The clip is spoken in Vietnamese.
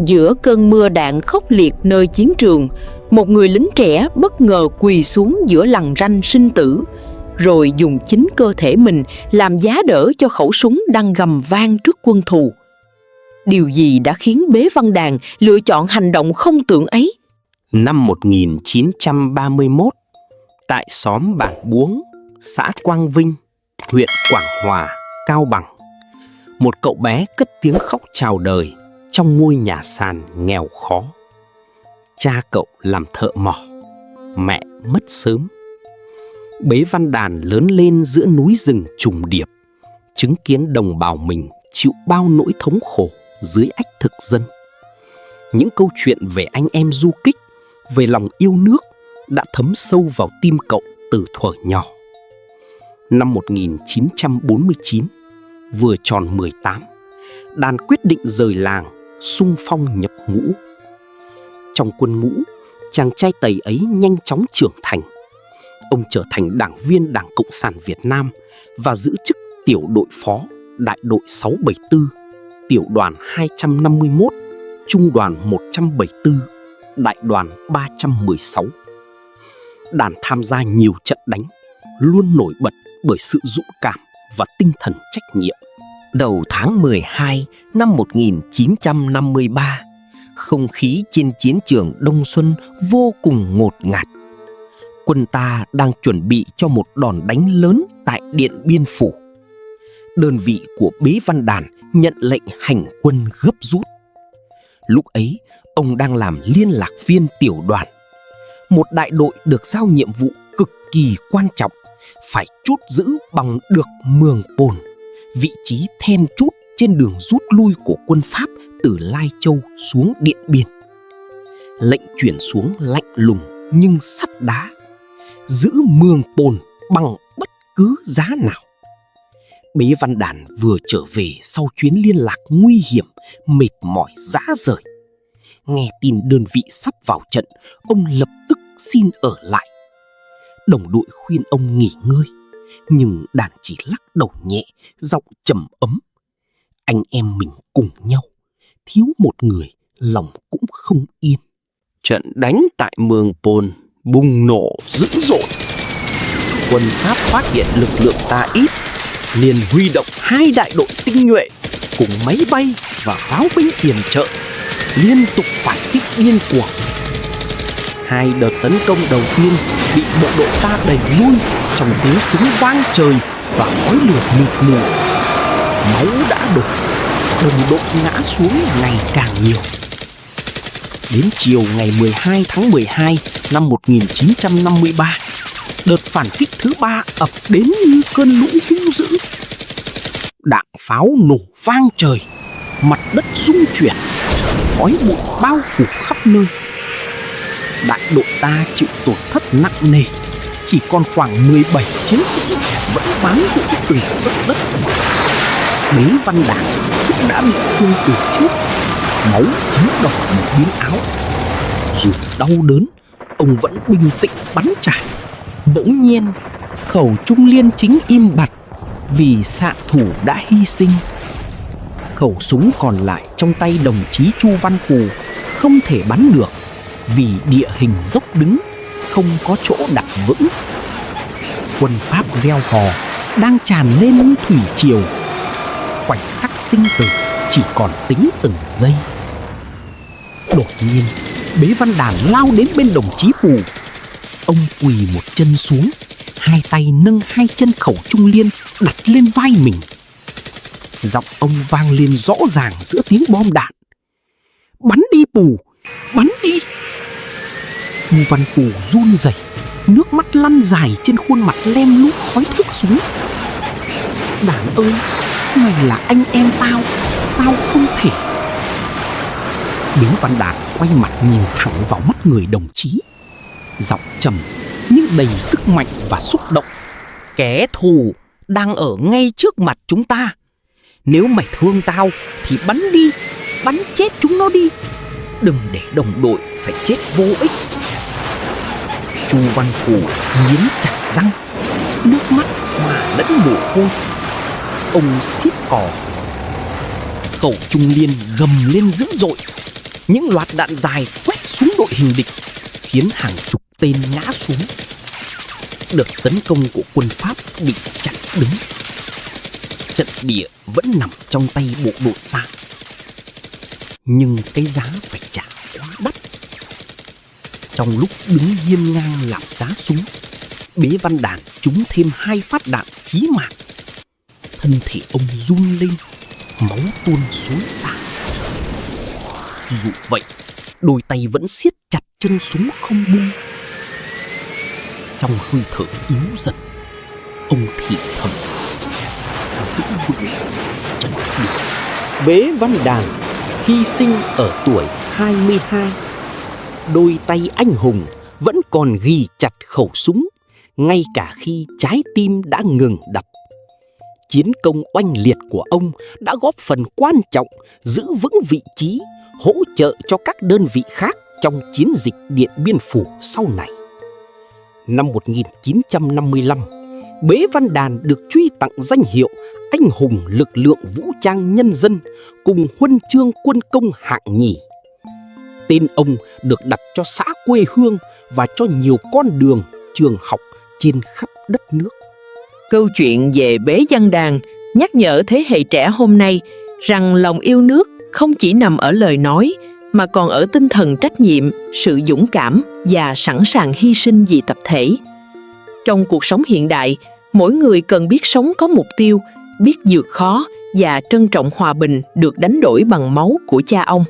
Giữa cơn mưa đạn khốc liệt nơi chiến trường, một người lính trẻ bất ngờ quỳ xuống giữa lằn ranh sinh tử, rồi dùng chính cơ thể mình làm giá đỡ cho khẩu súng đang gầm vang trước quân thù. Điều gì đã khiến Bế Văn Đàn lựa chọn hành động không tưởng ấy? Năm 1931, tại xóm Bản Buống, xã Quang Vinh, huyện Quảng Hòa, Cao Bằng, một cậu bé cất tiếng khóc chào đời trong ngôi nhà sàn nghèo khó. Cha cậu làm thợ mỏ, mẹ mất sớm. Bế Văn Đàn lớn lên giữa núi rừng trùng điệp, chứng kiến đồng bào mình chịu bao nỗi thống khổ dưới ách thực dân. Những câu chuyện về anh em du kích, về lòng yêu nước đã thấm sâu vào tim cậu từ thuở nhỏ. Năm 1949, vừa tròn 18, Đàn quyết định rời làng, xung phong nhập ngũ. Trong quân ngũ, chàng trai Tây ấy nhanh chóng trưởng thành. Ông trở thành đảng viên Đảng Cộng sản Việt Nam và giữ chức tiểu đội phó đại đội 674, tiểu đoàn 251, trung đoàn 174, đại đoàn 316. Đàn tham gia nhiều trận đánh, luôn nổi bật bởi sự dũng cảm và tinh thần trách nhiệm. Đầu tháng 12 năm 1953, không khí trên chiến trường Đông Xuân vô cùng ngột ngạt. Quân ta đang chuẩn bị cho một đòn đánh lớn tại Điện Biên Phủ. Đơn vị của Bế Văn Đàn nhận lệnh hành quân gấp rút. Lúc ấy, ông đang làm liên lạc viên tiểu đoàn. Một đại đội được giao nhiệm vụ cực kỳ quan trọng, phải chốt giữ bằng được Mường Pồn, vị trí then chốt trên đường rút lui của quân Pháp từ Lai Châu xuống Điện Biên. Lệnh chuyển xuống lạnh lùng nhưng sắt đá: giữ Mường Pồn bằng bất cứ giá nào. Bế Văn Đàn vừa trở về sau chuyến liên lạc nguy hiểm, mệt mỏi rã rời. Nghe tin đơn vị sắp vào trận, ông lập tức xin ở lại. Đồng đội khuyên ông nghỉ ngơi, nhưng Đàn chỉ lắc đầu nhẹ, giọng trầm ấm: anh em mình cùng nhau, thiếu một người lòng cũng không yên. Trận đánh tại Mường Pồn bùng nổ dữ dội. Quân Pháp phát hiện lực lượng ta ít, liền huy động 2 đại đội tinh nhuệ cùng máy bay và pháo binh yểm trợ, liên tục phản kích điên cuồng. 2 đợt tấn công đầu tiên bị bộ đội ta đẩy lui trong tiếng súng vang trời và khói lửa mịt mù. Máu đã đổ, đồng đội ngã xuống ngày càng nhiều. Đến chiều ngày 12 tháng 12 năm 1953, đợt phản kích thứ 3 ập đến như cơn lũ hung dữ. Đạn pháo nổ vang trời, mặt đất rung chuyển, khói bụi bao phủ khắp nơi. Đại đội ta chịu tổn thất nặng nề, chỉ còn khoảng 17 chiến sĩ vẫn bám giữ từng tấc đất. Bế Văn Đàn cũng đã bị thương từ trước, máu thấm đỏ một miếng áo. Dù đau đớn, ông vẫn bình tĩnh bắn trả. Bỗng nhiên, khẩu trung liên chính im bặt vì xạ thủ đã hy sinh. Khẩu súng còn lại trong tay đồng chí Chu Văn Cù không thể bắn được vì địa hình dốc đứng, không có chỗ đặt vững. Quân Pháp gieo hò đang tràn lên như thủy triều. Khoảnh khắc sinh tử chỉ còn tính từng giây. Đột nhiên, Bế Văn Đàn lao đến bên đồng chí Cù. Ông quỳ một chân xuống, 2 tay nâng 2 chân khẩu trung liên đặt lên vai mình. Giọng ông vang lên rõ ràng giữa tiếng bom đạn: bắn đi Pù, bắn đi. Chu Văn Cù run rẩy, nước mắt lăn dài trên khuôn mặt lem luốc khói thuốc súng. Đàn ơi, mày là anh em tao, tao không thể. Bế Văn Đàn quay mặt nhìn thẳng vào mắt người đồng chí, giọng trầm nhưng đầy sức mạnh và xúc động: kẻ thù đang ở ngay trước mặt chúng ta. Nếu mày thương tao thì bắn đi, bắn chết chúng nó đi. Đừng để đồng đội phải chết vô ích. Chu Văn Cù nghiến chặt răng, nước mắt hòa lẫn mồ hôi. Ông siết cò. Khẩu trung liên gầm lên dữ dội: những loạt đạn dài quét xuống đội hình địch, khiến hàng chục tên ngã xuống. Đợt tấn công của quân Pháp bị chặn đứng. Trận địa vẫn nằm trong tay bộ đội ta. Nhưng cái giá phải trả quá đắt. Trong lúc đứng hiên ngang làm giá súng, Bế Văn Đàn trúng thêm 2 phát đạn chí mạng. Thân thể ông run lên, máu tuôn xối xả. Dù vậy, đôi tay vẫn siết chặt chân súng không buông. Trong hơi thở yếu dần, ông thì thầm: giữ vững trận địa. Bế Văn Đàn hy sinh ở tuổi 22. Đôi tay anh hùng vẫn còn ghi chặt khẩu súng, ngay cả khi trái tim đã ngừng đập. Chiến công oanh liệt của ông đã góp phần quan trọng giữ vững vị trí, hỗ trợ cho các đơn vị khác trong chiến dịch Điện Biên Phủ sau này. Năm 1955, Bế Văn Đàn được truy tặng danh hiệu Anh hùng lực lượng vũ trang nhân dân cùng huân chương quân công hạng nhì. Tên ông được đặt cho xã quê hương và cho nhiều con đường, trường học trên khắp đất nước. Câu chuyện về Bế Văn Đàn nhắc nhở thế hệ trẻ hôm nay rằng lòng yêu nước không chỉ nằm ở lời nói mà còn ở tinh thần trách nhiệm, sự dũng cảm và sẵn sàng hy sinh vì tập thể. Trong cuộc sống hiện đại, mỗi người cần biết sống có mục tiêu, biết vượt khó và trân trọng hòa bình được đánh đổi bằng máu của cha ông.